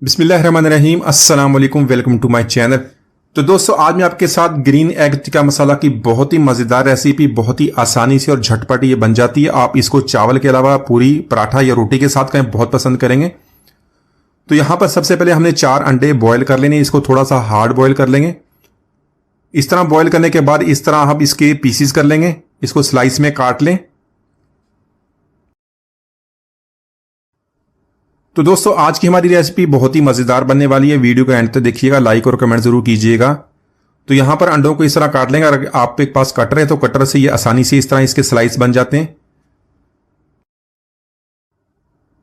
बिस्मिल्लाहिर्रहमानिर्रहीम, अस्सलाम वालेकुम, वेलकम टू माय चैनल। तो दोस्तों, आज मैं आपके साथ ग्रीन एग टिक्का मसाला की बहुत ही मज़ेदार रेसिपी बहुत ही आसानी से और झटपट ये बन जाती है। आप इसको चावल के अलावा पूरी, पराठा या रोटी के साथ खाएं, बहुत पसंद करेंगे। तो यहाँ पर सबसे पहले हमने 4 अंडे बॉयल कर लेने, इसको थोड़ा सा हार्ड बॉयल कर लेंगे। इस तरह बॉयल करने के बाद इस तरह हम इसके पीसीज कर लेंगे, इसको स्लाइस में काट लें। तो दोस्तों, आज की हमारी रेसिपी बहुत ही मज़ेदार बनने वाली है। वीडियो को एंड तक देखिएगा, लाइक और कमेंट जरूर कीजिएगा। तो यहाँ पर अंडों को इस तरह काट लेंगे। अगर आपके पास कटर है तो कटर से ये आसानी से इस तरह इसके स्लाइस बन जाते हैं।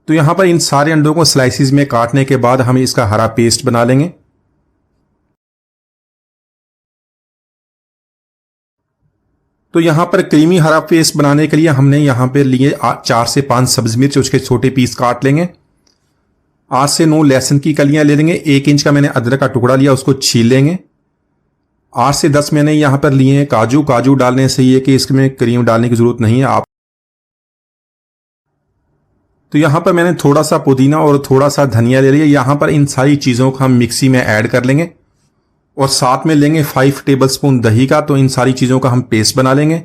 तो यहाँ पर इन सारे अंडों को स्लाइसिस में काटने के बाद हम इसका हरा पेस्ट बना लेंगे। तो यहाँ पर क्रीमी हरा पेस्ट बनाने के लिए हमने यहाँ पर लिए 4 से 5 सब्जी मिर्च, उसके छोटे पीस काट लेंगे। 8 से 9 लहसुन की कलियां ले लेंगे। 1 इंच का मैंने अदरक का टुकड़ा लिया, उसको छील लेंगे। 8 से 10 मैंने यहां पर लिए काजू। काजू डालने से ये कि इसमें क्रीम डालने की जरूरत नहीं है आप। तो यहां पर मैंने थोड़ा सा पुदीना और थोड़ा सा धनिया ले लिया। यहां पर इन सारी चीजों को हम मिक्सी में ऐड कर लेंगे और साथ में लेंगे 5 टेबलस्पून दही का। तो इन सारी चीजों का हम पेस्ट बना लेंगे।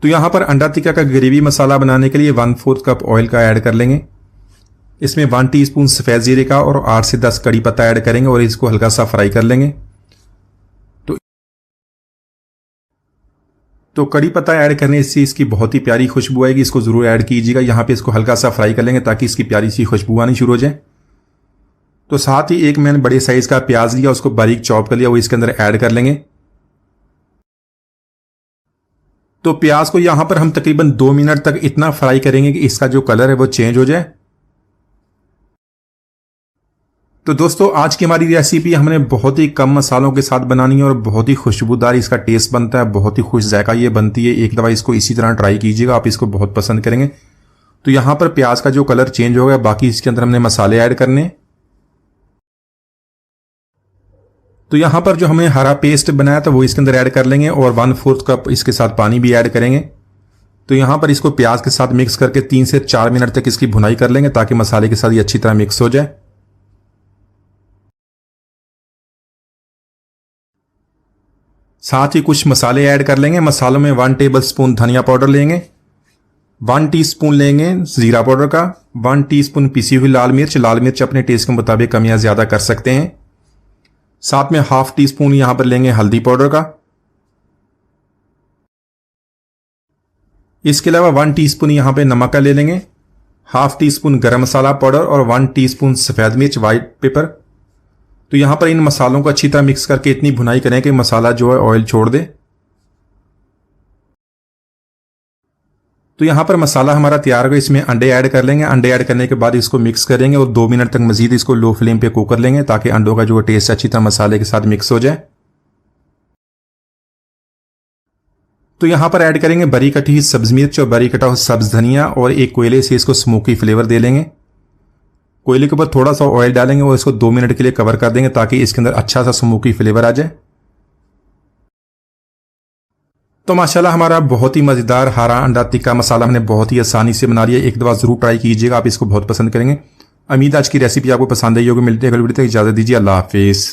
तो यहां पर अंडा टिक्का का ग्रेवी मसाला बनाने के लिए 1/4 कप ऑयल का ऐड कर लेंगे। इसमें 1 टीस्पून सफेद जीरे का और 8 से 10 कड़ी पत्ता ऐड करेंगे और इसको हल्का सा फ्राई कर लेंगे। तो कड़ी पत्ता ऐड करने से इसकी बहुत ही प्यारी खुशबू आएगी, इसको जरूर ऐड कीजिएगा। यहाँ पे इसको हल्का सा फ्राई कर लेंगे ताकि इसकी प्यारी सी खुशबू आनी शुरू हो जाए। तो साथ ही एक मैंने बड़े साइज का प्याज लिया, उसको बारीक चॉप कर लिया, वो इसके अंदर ऐड कर लेंगे। तो प्याज को यहां पर हम तकरीबन 2 मिनट तक इतना फ्राई करेंगे कि इसका जो कलर है वो चेंज हो जाए। तो दोस्तों, आज की हमारी रेसिपी हमने बहुत ही कम मसालों के साथ बनानी है और बहुत ही खुशबूदार इसका टेस्ट बनता है, बहुत ही खुश जायका ये बनती है। एक दफ़ा इसको इसी तरह ट्राई कीजिएगा, आप इसको बहुत पसंद करेंगे। तो यहां पर प्याज का जो कलर चेंज हो गया, बाकी इसके अंदर हमने मसाले ऐड करने। तो यहां पर जो हमने हरा पेस्ट बनाया था वो इसके अंदर ऐड कर लेंगे और 1/4 कप इसके साथ पानी भी ऐड करेंगे। तो यहां पर इसको प्याज के साथ मिक्स करके 3 से 4 मिनट तक इसकी भुनाई कर लेंगे ताकि मसाले के साथ ये अच्छी तरह मिक्स हो जाए। साथ ही कुछ मसाले ऐड कर लेंगे। मसालों में 1 टेबलस्पून धनिया पाउडर लेंगे, 1 टीस्पून लेंगे जीरा पाउडर का, 1 टीस्पून पिसी हुई लाल मिर्च अपने टेस्ट के मुताबिक कम या ज्यादा कर सकते हैं। साथ में 1/2 टीस्पून यहां पर लेंगे हल्दी पाउडर का। इसके अलावा 1 टीस्पून यहां पे नमक का ले लेंगे, 1/2 टीस्पून गरम मसाला पाउडर और 1 टीस्पून सफेद मिर्च व्हाइट पेपर। तो यहां पर इन मसालों को अच्छी तरह मिक्स करके इतनी भुनाई करें कि मसाला जो है ऑयल छोड़ दे। तो यहां पर मसाला हमारा तैयार हो गया। इसमें अंडे ऐड कर लेंगे। अंडे ऐड करने के बाद इसको मिक्स करेंगे और 2 मिनट तक मजीद इसको लो फ्लेम पे कुक कर लेंगे ताकि अंडों का जो टेस्ट अच्छी तरह मसाले के साथ मिक्स हो जाए। तो यहां पर ऐड करेंगे बारीक कटी हुई सब्ज मिर्च और बारीक कटा हुआ सब्ज धनिया और एक कोयले से इसको स्मोकी फ्लेवर दे लेंगे। कोयले के ऊपर थोड़ा सा ऑयल डालेंगे और इसको 2 मिनट के लिए कवर कर देंगे ताकि इसके अंदर अच्छा सा स्मोकी फ्लेवर आ जाए। तो माशाल्लाह हमारा बहुत ही मज़ेदार हरा अंडा टिक्का मसाला हमने बहुत ही आसानी से बना लिया। एक दफ़ा ज़रूर ट्राई कीजिएगा, आप इसको बहुत पसंद करेंगे। उम्मीद आज की रेसिपी आपको पसंद आई होगी। मिलते हैं अगली वीडियो तक, इजाज़त दीजिए, अल्लाह हाफिज़।